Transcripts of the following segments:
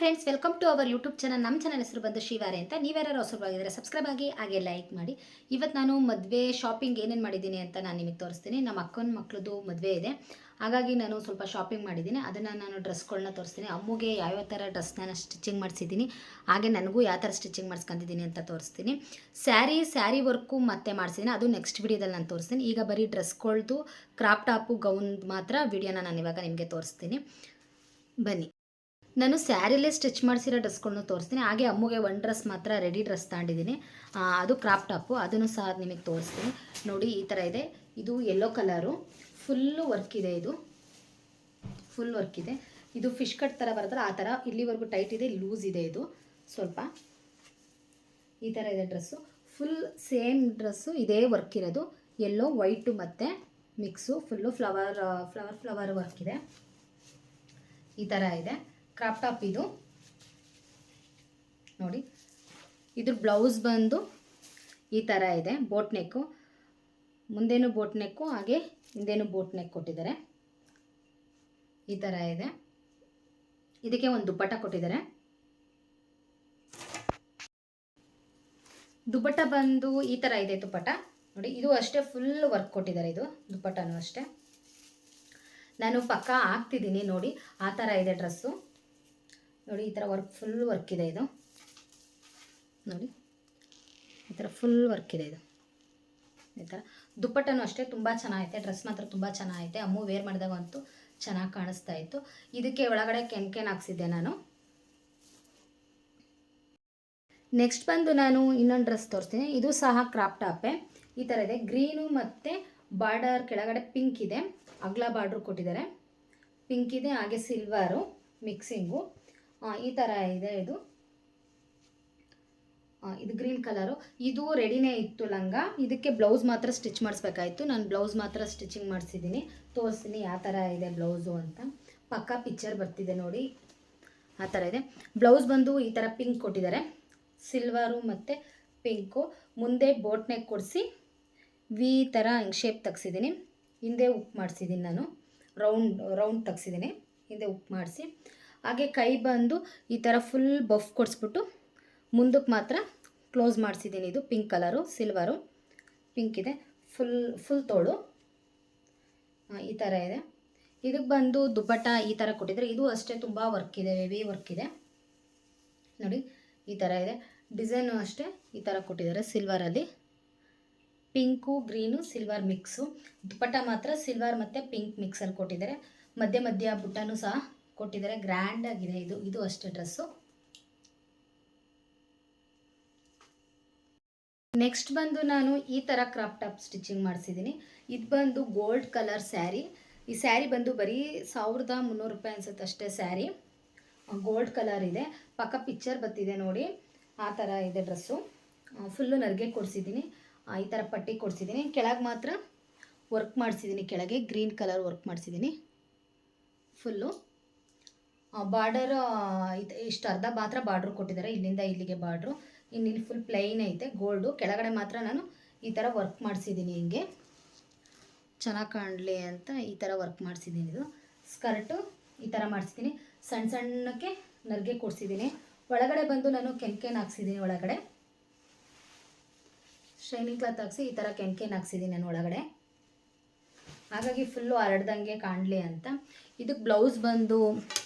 Friends, welcome to our YouTube channel. ನಮ್ಮ channel ಹೆಸರು ಬಂದು ಶಿವಾರೆ ಅಂತ. ನೀವ್ಯಾರು ಹೊಸಬರಾಗಿದ್ದರೆ ಸಬ್ಸ್ಕ್ರೈಬ್ ಆಗಿ, ಹಾಗೆ ಲೈಕ್ ಮಾಡಿ. ಇವತ್ತು ನಾನು ಮದುವೆ ಶಾಪಿಂಗ್ ಏನೇನು ಮಾಡಿದ್ದೀನಿ ಅಂತ ನಾನು ನಿಮಗೆ ತೋರಿಸ್ತೀನಿ. ನಮ್ಮ ಅಕ್ಕನ ಮಕ್ಕಳದು ಮದುವೆ ಇದೆ, ಹಾಗಾಗಿ ನಾನು ಸ್ವಲ್ಪ ಶಾಪಿಂಗ್ ಮಾಡಿದ್ದೀನಿ. ಅದನ್ನು ನಾನು ಡ್ರೆಸ್ಗಳನ್ನ ತೋರಿಸ್ತೀನಿ. ಅಮ್ಮಗೆ ಯಾವ್ಯಾವ ಥರ ಡ್ರೆಸ್ನ ಸ್ಟಿಚಿಂಗ್ ಮಾಡಿಸಿದ್ದೀನಿ, ಹಾಗೆ ನನಗೂ ಯಾವ ಥರ ಸ್ಟಿಚಿಂಗ್ ಮಾಡಿಸ್ಕೊಂಡಿದ್ದೀನಿ ಅಂತ ತೋರಿಸ್ತೀನಿ. ಸ್ಯಾರಿ ವರ್ಕು ಮತ್ತೆ ಮಾಡಿಸಿದ್ದೀನಿ, ಅದು ನೆಕ್ಸ್ಟ್ ವಿಡಿಯೋದಲ್ಲಿ ನಾನು ತೋರಿಸ್ತೀನಿ. ಈಗ ಬರೀ ಡ್ರೆಸ್ಗಳ್ದು ಕ್ರಾಪ್ ಟಾಪು ಗೌನ್ ಮಾತ್ರ ವಿಡಿಯೋನ ನಾನು ಇವಾಗ ನಿಮಗೆ ತೋರಿಸ್ತೀನಿ. ಬನ್ನಿ, ನಾನು ಸ್ಯಾರಿಲೇ ಸ್ಟಿಚ್ ಮಾಡಿಸಿರೋ ಡ್ರೆಸ್ಗಳನ್ನೂ ತೋರಿಸ್ತೀನಿ. ಹಾಗೆ ಅಮ್ಮಗೆ ಒಂದು ಡ್ರೆಸ್ ಮಾತ್ರ ರೆಡಿ ಡ್ರೆಸ್ ತಗೊಂಡಿದ್ದೀನಿ, ಅದು ಕ್ರಾಪ್ ಟಾಪು, ಅದನ್ನು ಸಹ ನಿಮಗೆ ತೋರಿಸ್ತೀನಿ. ನೋಡಿ, ಈ ಥರ ಇದೆ. ಇದು ಯೆಲ್ಲೋ ಕಲರು, ಫುಲ್ಲು ವರ್ಕ್ ಇದೆ. ಇದು ಫುಲ್ ವರ್ಕ್ ಇದೆ. ಇದು ಫಿಶ್ ಕಟ್ ಥರ ಬರುತ್ತಲ್ಲ ಆ ಥರ, ಇಲ್ಲಿವರೆಗೂ ಟೈಟ್ ಇದೆ, ಲೂಸ್ ಇದೆ. ಇದು ಸ್ವಲ್ಪ ಈ ಥರ ಇದೆ ಡ್ರೆಸ್ಸು. ಫುಲ್ ಸೇಮ್ ಡ್ರೆಸ್ಸು, ಇದೇ ವರ್ಕ್ ಇರೋದು. ಯೆಲ್ಲೋ ವೈಟು ಮತ್ತು ಮಿಕ್ಸು, ಫುಲ್ಲು ಫ್ಲವರ್ ವರ್ಕ್ ಇದೆ. ಈ ಥರ ಇದೆ ಕ್ರಾಪ್ ಟಾಪ್. ಇದು ನೋಡಿ, ಇದ್ರ ಬ್ಲೌಸ್ ಬಂದು ಈ ಥರ ಇದೆ. ಬೋಟ್ ನೆಕ್ಕು, ಮುಂದೇನು ಬೋಟ್ ನೆಕ್ಕು, ಹಾಗೆ ಹಿಂದೇನು ಬೋಟ್ ನೆಕ್ ಕೊಟ್ಟಿದ್ದಾರೆ. ಈ ಥರ ಇದೆ. ಇದಕ್ಕೆ ಒಂದು ದುಪ್ಪಟ್ಟ ಕೊಟ್ಟಿದ್ದಾರೆ. ದುಪ್ಪಟ್ಟ ಬಂದು ಈ ಥರ ಇದೆ ದುಪ್ಪಟ್ಟ. ನೋಡಿ, ಇದು ಅಷ್ಟೇ ಫುಲ್ ವರ್ಕ್ ಕೊಟ್ಟಿದ್ದಾರೆ. ಇದು ದುಪ್ಪಟ್ಟನೂ ಅಷ್ಟೇ. ನಾನು ಪಕ್ಕ ಹಾಕ್ತಿದ್ದೀನಿ ನೋಡಿ, ಆ ಥರ ಇದೆ ಡ್ರೆಸ್ಸು. ನೋಡಿ, ಈ ಥರ ಫುಲ್ ವರ್ಕ್ ಇದೆ. ಇದು ನೋಡಿ, ಈ ಥರ ಫುಲ್ ವರ್ಕ್ ಇದೆ. ಇದು ಈ ಥರ ದುಪ್ಪಟ್ಟನೂ ಅಷ್ಟೇ ತುಂಬ ಚೆನ್ನಾಗೈತೆ. ಡ್ರೆಸ್ ಮಾತ್ರ ತುಂಬ ಚೆನ್ನಾಗೈತೆ. ಅಮ್ಮು ವೇರ್ ಮಾಡಿದಾಗ ಅಂತೂ ಚೆನ್ನಾಗಿ ಕಾಣಿಸ್ತಾ ಇತ್ತು. ಇದಕ್ಕೆ ಒಳಗಡೆ ಕೆನ್ಕೆನ್ ಹಾಕ್ಸಿದ್ದೆ ನಾನು. ನೆಕ್ಸ್ಟ್ ಬಂದು ನಾನು ಇನ್ನೊಂದು ಡ್ರೆಸ್ ತೋರಿಸ್ತೀನಿ. ಇದು ಸಹ ಕ್ರಾಪ್ ಟಾಪೇ. ಈ ಥರ ಇದೆ. ಗ್ರೀನು ಮತ್ತು ಬಾರ್ಡರ್ ಕೆಳಗಡೆ ಪಿಂಕ್ ಇದೆ. ಅಗಲ ಬಾರ್ಡ್ರು ಕೊಟ್ಟಿದ್ದಾರೆ, ಪಿಂಕ್ ಇದೆ, ಹಾಗೆ ಸಿಲ್ವರು ಮಿಕ್ಸಿಂಗು. ಈ ಥರ ಇದೆ. ಇದು ಗ್ರೀನ್ ಕಲರು. ಇದು ರೆಡಿನೇ ಇತ್ತು ಲಂಗ. ಇದಕ್ಕೆ ಬ್ಲೌಸ್ ಮಾತ್ರ ಸ್ಟಿಚ್ ಮಾಡಿಸ್ಬೇಕಾಯಿತು. ನಾನು ಬ್ಲೌಸ್ ಮಾತ್ರ ಸ್ಟಿಚಿಂಗ್ ಮಾಡಿಸಿದ್ದೀನಿ. ತೋರಿಸ್ತೀನಿ ಯಾವ ಥರ ಇದೆ ಬ್ಲೌಸು ಅಂತ. ಪಕ್ಕ ಪಿಕ್ಚರ್ ಬರ್ತಿದೆ ನೋಡಿ, ಆ ಥರ ಇದೆ. ಬ್ಲೌಸ್ ಬಂದು ಈ ಥರ ಪಿಂಕ್ ಕೊಟ್ಟಿದ್ದಾರೆ, ಸಿಲ್ವರು ಮತ್ತು ಪಿಂಕು. ಮುಂದೆ ಬೋಟ್ ನೆಕ್ ಕೊಡಿಸಿ ವಿ ಥರ ಹಿಂಗೆ ಶೇಪ್ ತೆಗ್ಸಿದ್ದೀನಿ. ಹಿಂದೆ ಉಕ್ ಮಾಡಿಸಿದ್ದೀನಿ ನಾನು, ರೌಂಡ್ ತೆಗ್ಸಿದ್ದೀನಿ. ಹಿಂದೆ ಉಕ್ ಮಾಡಿಸಿ, ಹಾಗೆ ಕೈ ಬಂದು ಈ ಥರ ಫುಲ್ ಬಫ್ ಕೊಡಿಸ್ಬಿಟ್ಟು ಮುಂದಕ್ಕೆ ಮಾತ್ರ ಕ್ಲೋಸ್ ಮಾಡಿಸಿದ್ದೀನಿ. ಇದು ಪಿಂಕ್ ಕಲರು, ಸಿಲ್ವರು ಪಿಂಕ್ ಇದೆ. ಫುಲ್ ತೋಳು ಈ ಥರ ಇದೆ. ಇದಕ್ಕೆ ಬಂದು ದುಪ್ಪಟ್ಟ ಈ ಥರ ಕೊಟ್ಟಿದ್ದಾರೆ. ಇದು ಅಷ್ಟೇ ತುಂಬ ವರ್ಕ್ ಇದೆ, ಹೆವಿ ವರ್ಕ್ ಇದೆ. ನೋಡಿ, ಈ ಥರ ಇದೆ. ಡಿಸೈನು ಅಷ್ಟೇ ಈ ಥರ ಕೊಟ್ಟಿದ್ದಾರೆ. ಸಿಲ್ವರಲ್ಲಿ ಪಿಂಕು, ಗ್ರೀನು, ಸಿಲ್ವರ್ ಮಿಕ್ಸು. ದುಪ್ಪಟ್ಟ ಮಾತ್ರ ಸಿಲ್ವರ್ ಮತ್ತು ಪಿಂಕ್ ಮಿಕ್ಸಲ್ಲಿ ಕೊಟ್ಟಿದ್ದಾರೆ. ಮಧ್ಯ ಬುಟ್ಟನೂ ಸಹ ಕೊಟ್ಟಿದ್ದಾರೆ. ಗ್ರ್ಯಾಂಡ್ ಆಗಿದೆ. ಇದು ಅಷ್ಟೇ ಡ್ರೆಸ್ಸು. ನೆಕ್ಸ್ಟ್ ಬಂದು ನಾನು ಈ ಥರ ಕ್ರಾಪ್ ಟಾಪ್ ಸ್ಟಿಚಿಂಗ್ ಮಾಡಿಸಿದ್ದೀನಿ. ಇದು ಬಂದು ಗೋಲ್ಡ್ ಕಲರ್ ಸ್ಯಾರಿ. ಈ ಸ್ಯಾರಿ ಬಂದು ಬರೀ 1300 ರೂಪಾಯಿ ಅನ್ಸುತ್ತೆ ಅಷ್ಟೇ ಸ್ಯಾರಿ. ಗೋಲ್ಡ್ ಕಲರ್ ಇದೆ. ಪಕ್ಕ ಪಿಕ್ಚರ್ ಬರ್ತಿದೆ ನೋಡಿ, ಆ ಥರ ಇದೆ ಡ್ರೆಸ್ಸು. ಫುಲ್ಲು ನರಿಗೆ ಕೊಡಿಸಿದ್ದೀನಿ. ಈ ಥರ ಪಟ್ಟಿ ಕೊಡಿಸಿದ್ದೀನಿ. ಕೆಳಗೆ ಮಾತ್ರ ವರ್ಕ್ ಮಾಡಿಸಿದ್ದೀನಿ. ಕೆಳಗೆ ಗ್ರೀನ್ ಕಲರ್ ವರ್ಕ್ ಮಾಡಿಸಿದ್ದೀನಿ ಫುಲ್ಲು. ಬಾರ್ಡರ್ ಇಷ್ಟು ಅರ್ಧ ಮಾತ್ರ ಬಾರ್ಡ್ರು ಕೊಟ್ಟಿದ್ದಾರೆ, ಇಲ್ಲಿಂದ ಇಲ್ಲಿಗೆ ಬಾರ್ಡ್ರು. ಇಲ್ಲಿ ಫುಲ್ ಪ್ಲೈನ್ ಐತೆ ಗೋಲ್ಡು. ಕೆಳಗಡೆ ಮಾತ್ರ ನಾನು ಈ ಥರ ವರ್ಕ್ ಮಾಡಿಸಿದ್ದೀನಿ, ಹಿಂಗೆ ಚೆನ್ನಾಗಿ ಕಾಣಲಿ ಅಂತ ಈ ಥರ ವರ್ಕ್ ಮಾಡಿಸಿದ್ದೀನಿ. ಇದು ಸ್ಕರ್ಟು ಈ ಥರ ಮಾಡಿಸಿದ್ದೀನಿ. ಸಣ್ಣಕ್ಕೆ ನರಿಗೆ ಕೊಡಿಸಿದ್ದೀನಿ. ಒಳಗಡೆ ಬಂದು ನಾನು ಕೆನ್ಕೆನ್ ಹಾಕ್ಸಿದ್ದೀನಿ. ಒಳಗಡೆ ಶೈನಿಂಗ್ ಕ್ಲಾತ್ ಹಾಕ್ಸಿ ಈ ಥರ ಕೆನ್ಕೆನ್ ಹಾಕ್ಸಿದ್ದೀನಿ ನಾನು ಒಳಗಡೆ, ಹಾಗಾಗಿ ಫುಲ್ಲು ಹರಡ್ದಂಗೆ ಕಾಣಲಿ ಅಂತ. ಇದಕ್ಕೆ ಬ್ಲೌಸ್ ಬಂದು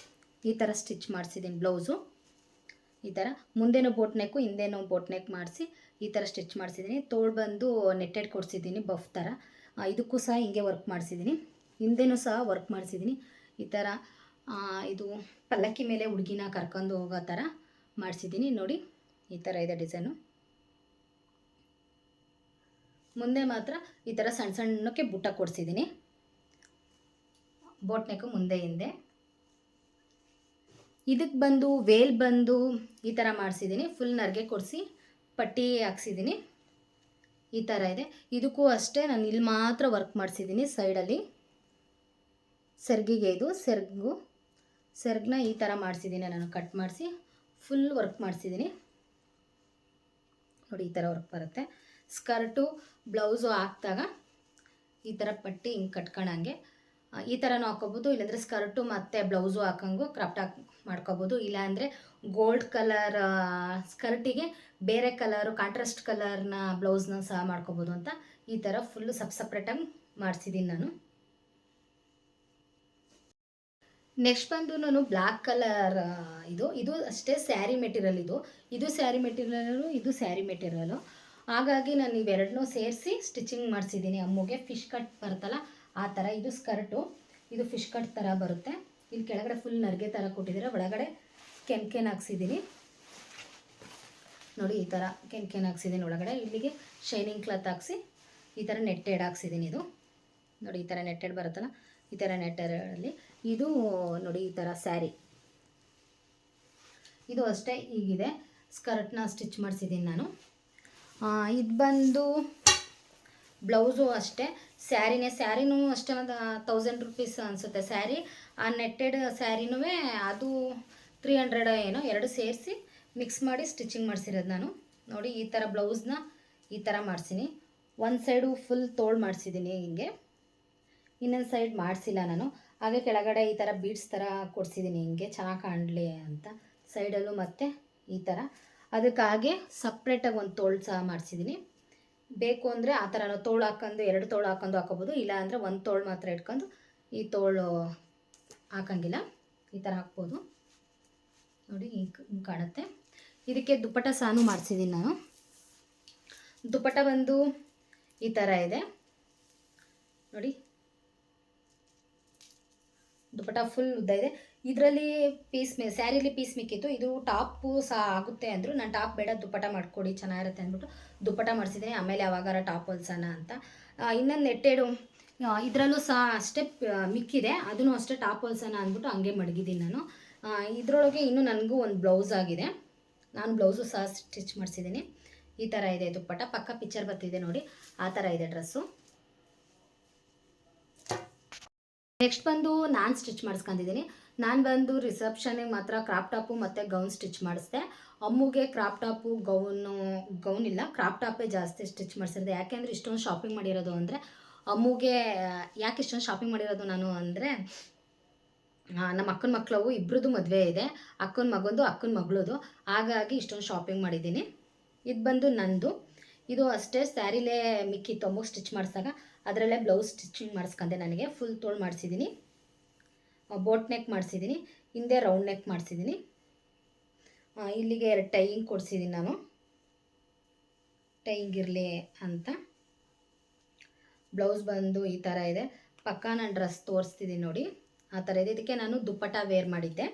ಈ ಥರ ಸ್ಟಿಚ್ ಮಾಡಿಸಿದ್ದೀನಿ. ಬ್ಲೌಸು ಈ ಥರ ಮುಂದೇನೋ ಬೋಟ್ ನೆಕ್ಕು, ಹಿಂದೇನೋ ಬೋಟ್ ನೆಕ್ ಮಾಡಿಸಿ ಈ ಥರ ಸ್ಟಿಚ್ ಮಾಡಿಸಿದ್ದೀನಿ. ತೋಳು ಬಂದು ನೆಟ್ಟೆಡ್ ಕೊಡಿಸಿದ್ದೀನಿ ಬಫ್ ಥರ. ಇದಕ್ಕೂ ಸಹ ಹಿಂಗೆ ವರ್ಕ್ ಮಾಡಿಸಿದ್ದೀನಿ. ಹಿಂದೆನೂ ಸಹ ವರ್ಕ್ ಮಾಡಿಸಿದ್ದೀನಿ. ಈ ಥರ ಇದು ಪಲ್ಲಕ್ಕಿ ಮೇಲೆ ಹುಡುಗಿನ ಕರ್ಕೊಂಡು ಹೋಗೋ ಥರ ಮಾಡಿಸಿದ್ದೀನಿ. ನೋಡಿ, ಈ ಥರ ಇದೆ ಡಿಸೈನು. ಮುಂದೆ ಮಾತ್ರ ಈ ಥರ ಸಣ್ಣಕ್ಕೆ ಬುಟ್ಟ ಕೊಡಿಸಿದ್ದೀನಿ. ಬೋಟ್ ನೆಕ್ಕು ಮುಂದೆ ಹಿಂದೆ. ಇದಕ್ಕೆ ಬಂದು ವೇಲ್ ಬಂದು ಈ ಥರ ಮಾಡಿಸಿದ್ದೀನಿ. ಫುಲ್ ನರಿಗೆ ಕೊಡಿಸಿ ಪಟ್ಟಿ ಹಾಕ್ಸಿದ್ದೀನಿ. ಈ ಥರ ಇದೆ. ಇದಕ್ಕೂ ಅಷ್ಟೇ ನಾನು ಇಲ್ಲಿ ಮಾತ್ರ ವರ್ಕ್ ಮಾಡಿಸಿದ್ದೀನಿ ಸೈಡಲ್ಲಿ. ಸೆರ್ಗಿಗೆ ಇದು ಸೆರ್ಗನ್ನ ಈ ಥರ ಮಾಡಿಸಿದ್ದೀನಿ. ನಾನು ಕಟ್ ಮಾಡಿಸಿ ಫುಲ್ ವರ್ಕ್ ಮಾಡಿಸಿದ್ದೀನಿ. ನೋಡಿ, ಈ ಥರ ವರ್ಕ್ ಬರುತ್ತೆ. ಸ್ಕರ್ಟು ಬ್ಲೌಸು ಹಾಕಿದಾಗ ಈ ಥರ ಪಟ್ಟಿ ಹಿಂಗೆ ಕಟ್ಕೊಳ್ಳೋಂಗೆ ಈ ಥರನೂ ಹಾಕ್ಕೋಬೋದು, ಇಲ್ಲಾಂದರೆ ಸ್ಕರ್ಟು ಮತ್ತು ಬ್ಲೌಸು ಹಾಕಂಗೂ ಕ್ರಾಫ್ಟ್ ಮಾಡ್ಕೋಬೋದು. ಇಲ್ಲಾಂದರೆ ಗೋಲ್ಡ್ ಕಲರ್ ಸ್ಕರ್ಟಿಗೆ ಬೇರೆ ಕಲರು ಕಾಂಟ್ರಾಸ್ಟ್ ಕಲರ್ನ ಬ್ಲೌಸ್ನ ಸಹ ಮಾಡ್ಕೋಬೋದು ಅಂತ ಈ ಥರ ಫುಲ್ಲು ಸಪ್ರೇಟಾಗಿ ಮಾಡಿಸಿದ್ದೀನಿ ನಾನು. ನೆಕ್ಸ್ಟ್ ಬಂದು ನಾನು ಬ್ಲ್ಯಾಕ್ ಕಲರ್ ಇದು ಅಷ್ಟೇ ಸ್ಯಾರಿ ಮೆಟೀರಿಯಲ್, ಇದು ಸ್ಯಾರಿ ಮೆಟೀರಿಯಲು, ಇದು ಸ್ಯಾರಿ ಮೆಟೀರಿಯಲು. ಹಾಗಾಗಿ ನಾನು ಇವೆರಡನ್ನೂ ಸೇರಿಸಿ ಸ್ಟಿಚಿಂಗ್ ಮಾಡಿಸಿದ್ದೀನಿ. ಅಮ್ಮಗೆ ಫಿಶ್ ಕಟ್ ಬರುತ್ತಲ್ಲ ಆ ಥರ. ಇದು ಸ್ಕರ್ಟು, ಇದು ಫಿಶ್ ಕಟ್ ಥರ ಬರುತ್ತೆ. ಇಲ್ಲಿ ಕೆಳಗಡೆ ಫುಲ್ ನರಿಗೆ ಥರ ಕೊಟ್ಟಿದ್ದೀರ, ಒಳಗಡೆ ಕೆನ್ಕೆನ್ ಹಾಕ್ಸಿದ್ದೀನಿ ನೋಡಿ. ಈ ಥರ ಕೆನ್ಕೆನ್ ಹಾಕ್ಸಿದ್ದೀನಿ ಒಳಗಡೆ. ಇಲ್ಲಿಗೆ ಶೈನಿಂಗ್ ಕ್ಲಾತ್ ಹಾಕ್ಸಿ ಈ ಥರ ನೆಟ್ಟೆಡ್ ಹಾಕ್ಸಿದ್ದೀನಿ. ಇದು ನೋಡಿ ಈ ಥರ ನೆಟ್ಟೆಡ್ ಬರುತ್ತಲ್ಲ, ಈ ಥರ ನೆಟ್ಟರಲ್ಲಿ ಇದು ನೋಡಿ ಈ ಥರ ಸ್ಯಾರಿ. ಇದು ಅಷ್ಟೇ ಹೀಗಿದೆ. ಸ್ಕರ್ಟ್ನ ಸ್ಟಿಚ್ ಮಾಡಿಸಿದ್ದೀನಿ ನಾನು. ಇದು ಬಂದು ಬ್ಲೌಸು ಅಷ್ಟೇ ಸ್ಯಾರಿನೂ ಅಷ್ಟೇ ಒಂದು 1000 ರುಪೀಸ್ ಅನಿಸುತ್ತೆ ಸ್ಯಾರಿ. ಆ ನೆಟ್ಟೆಡ್ ಸ್ಯಾರಿನೂ ಅದು 300 ಏನೋ, ಎರಡು ಸೇರಿಸಿ ಮಿಕ್ಸ್ ಮಾಡಿ ಸ್ಟಿಚಿಂಗ್ ಮಾಡಿಸಿರೋದು ನಾನು. ನೋಡಿ ಈ ಥರ ಬ್ಲೌಸ್ನ ಈ ಥರ ಮಾಡಿಸಿನಿ. ಒಂದು ಸೈಡು ಫುಲ್ ತೋಳು ಮಾಡಿಸಿದ್ದೀನಿ, ಹಿಂಗೆ ಇನ್ನೊಂದು ಸೈಡ್ ಮಾಡಿಸಿಲ್ಲ ನಾನು. ಹಾಗೆ ಕೆಳಗಡೆ ಈ ಥರ ಬೀಡ್ಸ್ ಥರ ಕೊಡಿಸಿದ್ದೀನಿ, ಹಿಂಗೆ ಚೆನ್ನಾಗಿ ಕಾಣಲಿ ಅಂತ ಸೈಡಲ್ಲೂ ಮತ್ತು ಈ ಥರ. ಅದಕ್ಕಾಗೆ ಸಪ್ರೇಟಾಗಿ ಒಂದು ತೋಳು ಸಹ ಮಾಡಿಸಿದ್ದೀನಿ. ಬೇಕು ಅಂದರೆ ಆ ಥರ ತೋಳು ಹಾಕ್ಕೊಂಡು 2 ತೋಳು ಹಾಕ್ಕೊಂಡು ಹಾಕೋಬೋದು, ಇಲ್ಲ ಅಂದರೆ ಒಂದು ತೋಳು ಮಾತ್ರ ಇಟ್ಕೊಂಡು ಈ ತೋಳು ಹಾಕಂಗಿಲ್ಲ, ಈ ಥರ ಹಾಕ್ಬೋದು. ನೋಡಿ ಹಿಂಗೆ ಕಾಣುತ್ತೆ. ಇದಕ್ಕೆ ದುಪ್ಪಟ್ಟ ಸಹ ಮಾಡಿಸಿದ್ದೀನಿ ನಾನು. ದುಪ್ಪಟ್ಟ ಬಂದು ಈ ಥರ ಇದೆ ನೋಡಿ. ದುಪ್ಪಟ್ಟ ಫುಲ್ ಉದ್ದ ಇದೆ. ಇದರಲ್ಲಿ ಸ್ಯಾರಿಲಿ ಪೀಸ್ ಮಿಕ್ಕಿತ್ತು. ಇದು ಟಾಪು ಸಹ ಆಗುತ್ತೆ ಅಂದರು. ನಾನು ಟಾಪ್ ಬೇಡ, ದುಪ್ಪಟ್ಟ ಮಾಡಿಕೊಡಿ ಚೆನ್ನಾಗಿರುತ್ತೆ ಅಂದ್ಬಿಟ್ಟು ದುಪ್ಪಟ್ಟ ಮಾಡಿಸಿದ್ದೀನಿ. ಆಮೇಲೆ ಯಾವಾಗಾರ ಟಾಪ್ ಹೊಲ್ಸೋಣ ಅಂತ. ಇನ್ನೊಂದು ನೆಟ್ಟೆಡು ಇದರಲ್ಲೂ ಸಹ ಅಷ್ಟೇ ಮಿಕ್ಕಿದೆ, ಅದನ್ನು ಅಷ್ಟೇ ಟಾಪ್ ಹೊಲ್ಸೋಣ ಅಂದ್ಬಿಟ್ಟು ಹಂಗೆ ಮಡಗಿದ್ದೀನಿ ನಾನು. ಇದರೊಳಗೆ ಇನ್ನೂ ನನಗೂ ಒಂದು ಬ್ಲೌಸ್ ಆಗಿದೆ, ನಾನು ಬ್ಲೌಸು ಸಹ ಸ್ಟಿಚ್ ಮಾಡಿಸಿದ್ದೀನಿ. ಈ ಥರ ಇದೆ ದುಪ್ಪಟ್ಟ. ಪಕ್ಕ ಪಿಕ್ಚರ್ ಬರ್ತಿದೆ ನೋಡಿ, ಆ ಥರ ಇದೆ ಡ್ರೆಸ್ಸು. ನೆಕ್ಸ್ಟ್ ಬಂದು ನಾನು ಸ್ಟಿಚ್ ಮಾಡಿಸ್ಕೊಂಡಿದ್ದೀನಿ. ನಾನು ಬಂದು ರಿಸೆಪ್ಷನಿಗೆ ಮಾತ್ರ ಕ್ರಾಪ್ ಟಾಪು ಮತ್ತು ಗೌನ್ ಸ್ಟಿಚ್ ಮಾಡಿಸ್ದೆ. ಅಮ್ಮಗೆ ಕ್ರಾಪ್ ಟಾಪು ಗೌನ್ ಇಲ್ಲ, ಕ್ರಾಪ್ ಟಾಪೇ ಜಾಸ್ತಿ ಸ್ಟಿಚ್ ಮಾಡಿಸಿರೋದು. ಯಾಕೆಂದರೆ ಇಷ್ಟೊಂದು ಶಾಪಿಂಗ್ ಮಾಡಿರೋದು ಅಂದರೆ ಅಮ್ಮಗೆ ಯಾಕೆ ಇಷ್ಟೊಂದು ಶಾಪಿಂಗ್ ಮಾಡಿರೋದು ನಾನು ಅಂದರೆ, ನಮ್ಮ ಅಕ್ಕನ ಮಕ್ಕಳವು ಇಬ್ಬರದು ಮದುವೆ ಇದೆ, ಅಕ್ಕನ ಮಗಂದು ಅಕ್ಕನ ಮಗಳದು. ಹಾಗಾಗಿ ಇಷ್ಟೊಂದು ಶಾಪಿಂಗ್ ಮಾಡಿದ್ದೀನಿ. ಇದು ಬಂದು ನಂದು. ಇದು ಅಷ್ಟೇ ಸ್ಯಾರಿಲೇ ಮಿಕ್ಕಿತ್ತು ಅಮ್ಮಗೆ ಸ್ಟಿಚ್ ಮಾಡಿಸಿದಾಗ, ಅದರಲ್ಲೇ ಬ್ಲೌಸ್ ಸ್ಟಿಚಿಂಗ್ ಮಾಡಿಸ್ಕೊಂಡೆ. ನನಗೆ ಫುಲ್ ತೋಳು ಮಾಡಿಸಿದ್ದೀನಿ, ಬೋಟ್ ನೆಕ್ ಮಾಡಿಸಿದ್ದೀನಿ, ಹಿಂದೆ ರೌಂಡ್ ನೆಕ್ ಮಾಡಿಸಿದ್ದೀನಿ. ಇಲ್ಲಿಗೆ 2 ಟೈಯಿಂಗ್ ಕೊಡಿಸಿದ್ದೀನಿ ನಾನು, ಟೈಯಿಂಗ್ ಇರಲಿ ಅಂತ. ಬ್ಲೌಸ್ ಬಂದು ಈ ಥರ ಇದೆ. ಪಕ್ಕ ನಾನು ಡ್ರೆಸ್ ತೋರಿಸ್ತಿದ್ದೀನಿ ನೋಡಿ, ಆ ಥರ ಇದೆ. ಇದಕ್ಕೆ ನಾನು ದುಪ್ಪಟ್ಟ ವೇರ್ ಮಾಡಿದ್ದೆ.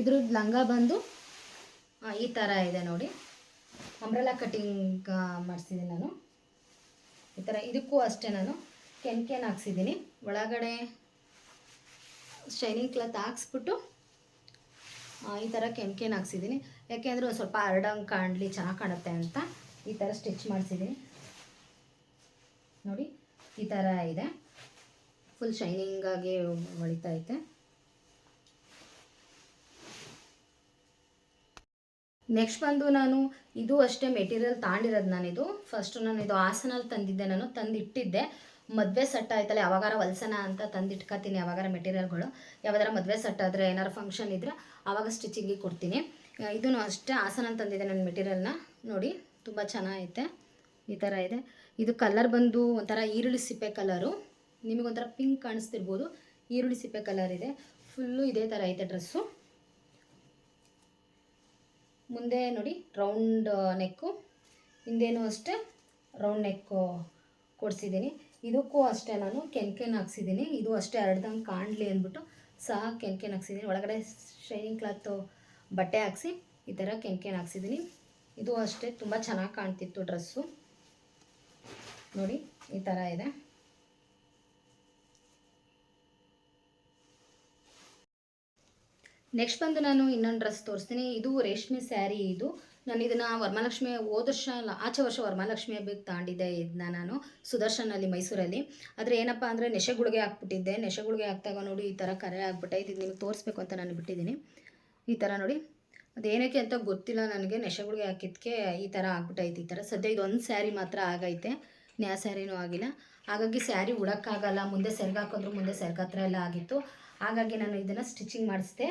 ಇದ್ರದ್ದು ಲಂಗ ಬಂದು ಈ ಥರ ಇದೆ ನೋಡಿ, ಅಂಬ್ರೆಲಾ ಕಟಿಂಗ್ ಮಾಡಿಸಿದ್ದೀನಿ ನಾನು ಈ ಥರ. ಇದಕ್ಕೂ ಅಷ್ಟೇ ನಾನು ಕೆನ್ಕೆನ್ ಹಾಕ್ಸಿದ್ದೀನಿ, ಒಳಗಡೆ ಶೈನಿಂಗ್ ಕ್ಲಾತ್ ಹಾಕ್ಸ್ಬಿಟ್ಟು ಈ ಥರ ಕೆನ್ಕೆನ್ ಹಾಕ್ಸಿದ್ದೀನಿ. ಯಾಕೆಂದರೆ ಒಂದು ಸ್ವಲ್ಪ ಹರಡಂಗೆ ಕಾಣಲಿ, ಚೆನ್ನಾಗಿ ಕಾಣುತ್ತೆ ಅಂತ ಈ ಥರ ಸ್ಟಿಚ್ ಮಾಡಿಸಿದ್ದೀನಿ ನೋಡಿ. ಈ ಥರ ಇದೆ, ಫುಲ್ ಶೈನಿಂಗಾಗಿ ಹೊಳಿತೈತೆ. ನೆಕ್ಸ್ಟ್ ಬಂದು ನಾನು ಇದು ಅಷ್ಟೇ ಮೆಟೀರಿಯಲ್ ತಾಂಡಿರೋದು. ನಾನಿದು ಫಸ್ಟು ಇದು ಹಾಸನಲ್ಲಿ ತಂದಿದ್ದೆ, ನಾನು ತಂದಿಟ್ಟಿದ್ದೆ. ಮದುವೆ ಸೆಟ್ ಆಯ್ತಲ್ಲ, ಯಾವಾಗಾರ ಹೊಲ್ಸೋಣ ಅಂತ ತಂದಿಟ್ಕೊತೀನಿ. ಯಾವಾಗಾರ ಮೆಟೀರಿಯಲ್ಗಳು ಯಾವ್ದಾರ ಮದುವೆ ಸೆಟ್ ಆದರೆ, ಏನಾರು ಫಂಕ್ಷನ್ ಇದ್ದರೆ ಆವಾಗ ಸ್ಟಿಚಿಂಗಿಗೆ ಕೊಡ್ತೀನಿ. ಇದೂ ಅಷ್ಟೇ ಹಾಸನಲ್ಲಿ ತಂದಿದ್ದೆ ನಾನು ಮೆಟೀರಿಯಲ್ನ. ನೋಡಿ ತುಂಬ ಚೆನ್ನಾಗೈತೆ, ಈ ಥರ ಇದೆ. ಇದು ಕಲರ್ ಬಂದು ಒಂಥರ ಈರುಳ್ಳಿ ಸಿಪ್ಪೆ ಕಲರು, ನಿಮಗೊಂಥರ ಪಿಂಕ್ ಕಾಣಿಸ್ತಿರ್ಬೋದು. ಈರುಳ್ಳಿ ಸಿಪ್ಪೆ ಕಲರ್ ಇದೆ, ಫುಲ್ಲು ಇದೇ ಥರ ಐತೆ ಡ್ರೆಸ್ಸು. ಮುಂದೆ ನೋಡಿ ರೌಂಡ್ ನೆಕ್ಕು, ಹಿಂದೇನೂ ಅಷ್ಟೇ ರೌಂಡ್ ನೆಕ್ಕು ಕೊಡಿಸಿದ್ದೀನಿ. ಇದಕ್ಕೂ ಅಷ್ಟೇ ನಾನು ಕೆನ್ಕೆನ್ ಹಾಕ್ಸಿದ್ದೀನಿ. ಇದು ಅಷ್ಟೇ ಹರಡ್ದಂಗೆ ಕಾಣಲಿ ಅಂದ್ಬಿಟ್ಟು ಸಹ ಕೆನ್ಕೆನ್ ಹಾಕ್ಸಿದ್ದೀನಿ. ಒಳಗಡೆ ಶೈನಿಂಗ್ ಕ್ಲಾತು ಬಟ್ಟೆ ಹಾಕ್ಸಿ ಈ ಥರ ಕೆನ್ಕೆನ್ ಹಾಕ್ಸಿದ್ದೀನಿ. ಇದು ಅಷ್ಟೇ ತುಂಬ ಚೆನ್ನಾಗಿ ಕಾಣ್ತಿತ್ತು ಡ್ರೆಸ್ಸು ನೋಡಿ, ಈ ಥರ ಇದೆ. ನೆಕ್ಸ್ಟ್ ಬಂದು ನಾನು ಇನ್ನೊಂದು ಡ್ರೆಸ್ ತೋರಿಸ್ತೀನಿ. ಇದು ರೇಷ್ಮೆ ಸ್ಯಾರಿ. ಇದು ನಾನು ಇದನ್ನು ವರಮಹಾಲಕ್ಷ್ಮಿ ಹೋದ ವರ್ಷ ಅಲ್ಲ, ಆಚೆ ವರ್ಷ ವರಮಹಾಲಕ್ಷ್ಮಿ ಹಬ್ಬಕ್ಕೆ ತಗೊಂಡಿದ್ದೆ ಇದನ್ನ ನಾನು ಸುದರ್ಶನಲ್ಲಿ, ಮೈಸೂರಲ್ಲಿ. ಆದರೆ ಏನಪ್ಪ ಅಂದರೆ ನೆಶೆಗುಳಿಗೆ ಹಾಕ್ಬಿಟ್ಟಿದ್ದೆ. ನೆಶೆಗುಳಿಗೆ ಹಾಕ್ದಾಗ ನೋಡಿ ಈ ಥರ ಕರೆ ಆಗ್ಬಿಟ್ಟೆ. ಇದು ನಿಮಗೆ ತೋರಿಸ್ಬೇಕು ಅಂತ ನಾನು ಬಿಟ್ಟಿದ್ದೀನಿ. ಈ ಥರ ನೋಡಿ, ಅದೇನಕ್ಕೆ ಅಂತ ಗೊತ್ತಿಲ್ಲ ನನಗೆ. ನೆಶೆಗುಳಿಗೆ ಹಾಕಿದ್ದಕ್ಕೆ ಈ ಥರ ಆಗ್ಬಿಟ್ಟೈತೆ. ಈ ಥರ ಸದ್ಯ ಇದೊಂದು ಸ್ಯಾರಿ ಮಾತ್ರ ಆಗೈತೆ, ನ್ಯಾ ಸ್ಯಾರಿನೂ ಆಗಿಲ್ಲ. ಹಾಗಾಗಿ ಸ್ಯಾರಿ ಉಡೋಕ್ಕಾಗಲ್ಲ, ಮುಂದೆ ಸೆರ್ಗು ಹಾಕಿದ್ರು ಮುಂದೆ ಸೆರ್ಗು ಹತ್ರ ಎಲ್ಲ ಆಗಿತ್ತು. ಹಾಗಾಗಿ ನಾನು ಇದನ್ನು ಸ್ಟಿಚಿಂಗ್ ಮಾಡಿಸಿದೆ.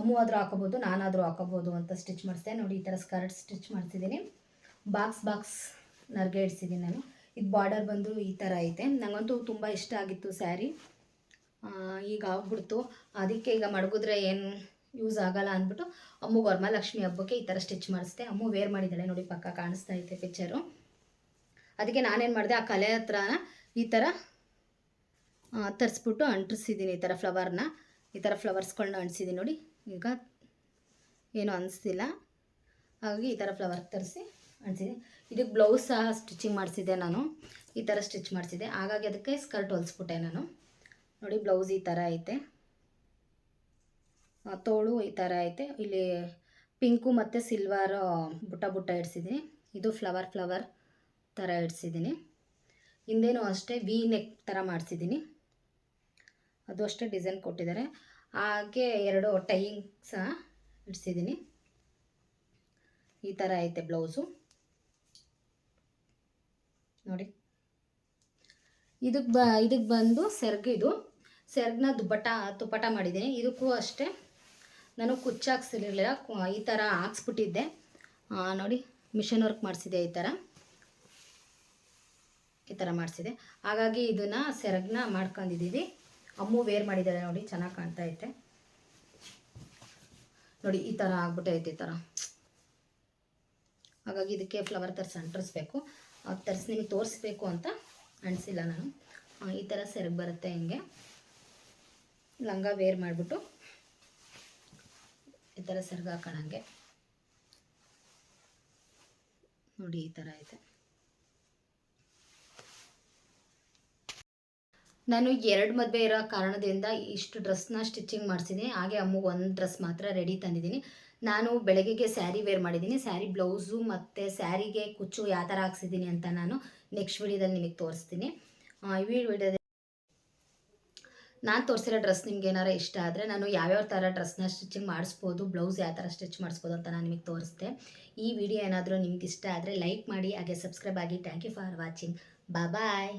ಅಮ್ಮು ಆದರೂ ಹಾಕೋಬೋದು, ನಾನಾದರೂ ಹಾಕೋಬೋದು ಅಂತ ಸ್ಟಿಚ್ ಮಾಡಿಸಿದೆ. ನೋಡಿ ಈ ಥರ ಸ್ಕರ್ಟ್ ಸ್ಟಿಚ್ ಮಾಡ್ತಿದ್ದೀನಿ. ಬಾಕ್ಸ್ ನರ್ಗೆ ಇಡ್ಸಿದ್ದೀನಿ ನಾನು. ಇದು ಬಾರ್ಡರ್ ಬಂದು ಈ ಥರ ಐತೆ. ನನಗಂತೂ ತುಂಬ ಇಷ್ಟ ಆಗಿತ್ತು ಸ್ಯಾರಿ. ಈಗ ಆಗ್ಬಿಡ್ತು. ಅದಕ್ಕೆ ಈಗ ಮಡಗಿದ್ರೆ ಏನು ಯೂಸ್ ಆಗಲ್ಲ ಅಂದ್ಬಿಟ್ಟು ಅಮ್ಮು ವರಮಹಾಲಕ್ಷ್ಮಿ ಹಬ್ಬಕ್ಕೆ ಈ ಥರ ಸ್ಟಿಚ್ ಮಾಡಿಸ್ದೆ. ಅಮ್ಮು ವೇರ್ ಮಾಡಿದ್ದಾಳೆ ನೋಡಿ, ಪಕ್ಕ ಕಾಣಿಸ್ತಾ ಐತೆ ಪಿಕ್ಚರು. ಅದಕ್ಕೆ ನಾನೇನು ಮಾಡಿದೆ, ಆ ಕಲೆ ಹತ್ರ ಈ ಥರ ತರಿಸ್ಬಿಟ್ಟು ಅಂಟಿಸಿದ್ದೀನಿ. ಈ ಥರ ಫ್ಲವರ್ನ, ಈ ಥರ ಫ್ಲವರ್ಸ್ಗಳನ್ನ ಅಂಟಿಸಿದ್ದೀನಿ ನೋಡಿ. ಈಗ ಏನೂ ಅನಿಸ್ತಿಲ್ಲ, ಹಾಗಾಗಿ ಈ ಥರ ಫ್ಲವರ್ ತರಿಸಿ ಅಂಟಿಸಿದೆ. ಇದಕ್ಕೆ ಬ್ಲೌಸ್ ಸಹ ಸ್ಟಿಚಿಂಗ್ ಮಾಡಿಸಿದ್ದೆ ನಾನು. ಈ ಥರ ಸ್ಟಿಚ್ ಮಾಡಿಸಿದ್ದೆ, ಹಾಗಾಗಿ ಅದಕ್ಕೆ ಸ್ಕರ್ಟ್ ಹೊಲಿಸ್ಬಿಟ್ಟೆ ನಾನು. ನೋಡಿ ಬ್ಲೌಸ್ ಈ ಥರ ಐತೆ, ತೋಳು ಈ ಥರ ಐತೆ. ಇಲ್ಲಿ ಪಿಂಕು ಮತ್ತು ಸಿಲ್ವರ್ ಬುಟ್ಟ ಇಡ್ಸಿದ್ದೀನಿ. ಇದು ಫ್ಲವರ್ ಥರ ಇಡ್ಸಿದ್ದೀನಿ. ಹಿಂದೇನೂ ಅಷ್ಟೇ ವಿ ನೆಕ್ ಥರ ಮಾಡಿಸಿದ್ದೀನಿ, ಅದು ಅಷ್ಟೇ ಡಿಸೈನ್ ಕೊಟ್ಟಿದ್ದಾರೆ. ಹಾಗೆ 2 ಟೈಯಿಂಗ್ ಸಹ ಇಡ್ಸಿದ್ದೀನಿ. ಈ ಥರ ಐತೆ ಬ್ಲೌಸು ನೋಡಿ. ಇದಕ್ಕೆ ಬಂದು ಸೆರ್ಗನ್ನ ತುಪ್ಪಟ ಮಾಡಿದ್ದೀನಿ. ಇದಕ್ಕೂ ಅಷ್ಟೇ ನಾನು ಕುಚ್ಚು ಹಾಕ್ಸಿರಲಿಲ್ಲ, ಈ ಥರ ಹಾಕ್ಸ್ಬಿಟ್ಟಿದ್ದೆ ನೋಡಿ. ಮಿಷನ್ ವರ್ಕ್ ಮಾಡಿಸಿದೆ, ಈ ಥರ ಮಾಡಿಸಿದೆ. ಹಾಗಾಗಿ ಇದನ್ನು ಸೆರ್ಗನ್ನ ಮಾಡ್ಕೊಂಡಿದ್ದೀವಿ. ಅಮ್ಮು ವೇರ್ ಮಾಡಿದ್ದಾರೆ ನೋಡಿ, ಚೆನ್ನಾಗಿ ಕಾಣ್ತಾ ಐತೆ ನೋಡಿ. ಈ ಥರ ಆಗ್ಬಿಟ್ಟೈತೆ ಈ ಥರ. ಹಾಗಾಗಿ ಇದಕ್ಕೆ ಫ್ಲವರ್ ತರಿಸಿ ಅಂಟಿಸ್ಬೇಕು. ತರಿಸಿ ನಿಮಗೆ ತೋರಿಸ್ಬೇಕು ಅಂತ ಅಂಟಿಸಿಲ್ಲ ನಾನು. ಈ ಥರ ಸೆರ್ಗು ಬರುತ್ತೆ. ಹಿಂಗೆ ಲಂಗ ವೇರ್ ಮಾಡಿಬಿಟ್ಟು ಈ ಥರ ಸೆರ್ಗು ಹಾಕೋಣಂಗೆ ನೋಡಿ. ಈ ಥರ ಐತೆ. ನಾನು 2 ಮದುವೆ ಇರೋ ಕಾರಣದಿಂದ ಇಷ್ಟು ಡ್ರೆಸ್ನ ಸ್ಟಿಚಿಂಗ್ ಮಾಡಿಸಿದ್ದೀನಿ. ಹಾಗೆ ಅಮ್ಮಗೆ ಒಂದು ಡ್ರೆಸ್ ಮಾತ್ರ ರೆಡಿ ತಂದಿದ್ದೀನಿ. ನಾನು ಬೆಳಗ್ಗೆಗೆ ಸ್ಯಾರಿ ವೇರ್ ಮಾಡಿದ್ದೀನಿ. ಸ್ಯಾರಿ ಬ್ಲೌಸು ಮತ್ತು ಸ್ಯಾರಿಗೆ ಕುಚ್ಚು ಯಾವ ಥರ ಹಾಕ್ಸಿದ್ದೀನಿ ಅಂತ ನಾನು ನೆಕ್ಸ್ಟ್ ವಿಡಿಯೋದಲ್ಲಿ ನಿಮಗೆ ತೋರಿಸ್ತೀನಿ. ಈ ವಿಡಿಯೋದಲ್ಲಿ ನಾನು ತೋರಿಸಿರೋ ಡ್ರೆಸ್ ನಿಮ್ಗೆ ಏನಾರು ಇಷ್ಟ ಆದರೆ ನಾನು ಯಾವ್ಯಾವ ಥರ ಡ್ರೆಸ್ನ ಸ್ಟಿಚಿಂಗ್ ಮಾಡಿಸ್ಬೋದು, ಬ್ಲೌಸ್ ಯಾವ ಥರ ಸ್ಟಿಚ್ ಮಾಡಿಸ್ಬೋದು ಅಂತ ನಾನು ನಿಮಗೆ ತೋರಿಸ್ದೆ. ಈ ವಿಡಿಯೋ ಏನಾದರೂ ನಿಮ್ಗೆ ಇಷ್ಟ ಆದರೆ ಲೈಕ್ ಮಾಡಿ, ಹಾಗೆ ಸಬ್ಸ್ಕ್ರೈಬ್ ಆಗಿ. Thank you for watching. Bye.